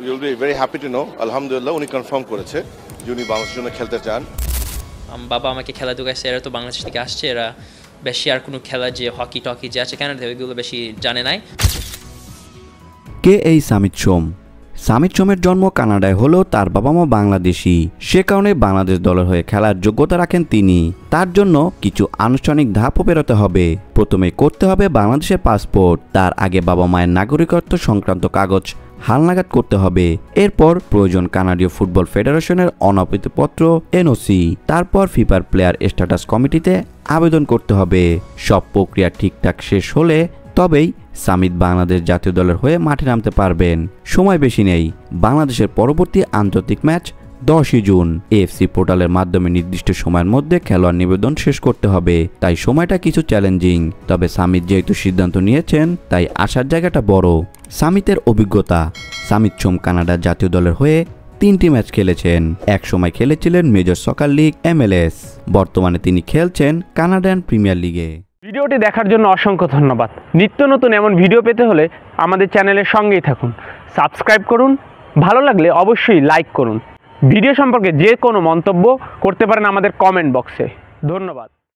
Will be very happy to know আলহামদুলিল্লাহ উনি confirm করেছে যে উনি বাংলাদেশের জন্য খেলতে চান। বাবা আমাকে খেলা দেখাইছে, এরা তো বাংলাদেশ থেকে আসছে, এরা বেশি আর কোনো খেলা যে হকি টকি যে আছে কানাডাতে ওইগুলো বেশি জানে নাই। কে এই সামিত সোম? সামিত সোমের জন্ম কানাডায় হলেও তার বাবা মা বাংলাদেশি, সে কারণে বাংলাদেশ দলের হয়ে খেলার যোগ্যতা রাখেন তিনি। তার জন্য কিছু আনুষ্ঠানিক ধাপও পেরোতে হবে। প্রথমে করতে হবে বাংলাদেশের পাসপোর্ট, তার আগে বাবা মায়ের নাগরিকত্ব সংক্রান্ত কাগজ হালনাগাদ করতে হবে। এরপর প্রয়োজন কানাডীয় ফুটবল ফেডারেশনের অনাপত্তিপত্র এনওসি, তারপর ফিফার প্লেয়ার স্ট্যাটাস কমিটিতে আবেদন করতে হবে। সব প্রক্রিয়া ঠিকঠাক শেষ হলে তবেই সামিত বাংলাদেশ জাতীয় দলের হয়ে মাঠে নামতে পারবেন। সময় বেশি নেই, বাংলাদেশের পরবর্তী আন্তর্জাতিক ম্যাচ 10ই জুন। এএফসি পোর্টালের মাধ্যমে নির্দিষ্ট সময়ের মধ্যে খেলোয়াড় নিবেদন শেষ করতে হবে, তাই সময়টা কিছু চ্যালেঞ্জিং। তবে সামিত যেহেতু সিদ্ধান্ত নিয়েছেন তাই আসার জায়গাটা বড়। সামিতের অভিজ্ঞতা: সামিত সোম কানাডার জাতীয় দলের হয়ে 3টি ম্যাচ খেলেছেন। এক সময় খেলেছিলেন মেজর সকার লিগ MLS, বর্তমানে তিনি খেলছেন কানাডিয়ান প্রিমিয়ার লিগে। ভিডিওটি দেখার জন্য অসংখ্য ধন্যবাদ। নিত্য নতুন এমন ভিডিও পেতে হলে আমাদের চ্যানেলের সঙ্গেই থাকুন, সাবস্ক্রাইব করুন, ভালো লাগলে অবশ্যই লাইক করুন। ভিডিও সম্পর্কে যে কোনো মন্তব্য করতে পারেন আমাদের কমেন্ট বক্সে। ধন্যবাদ।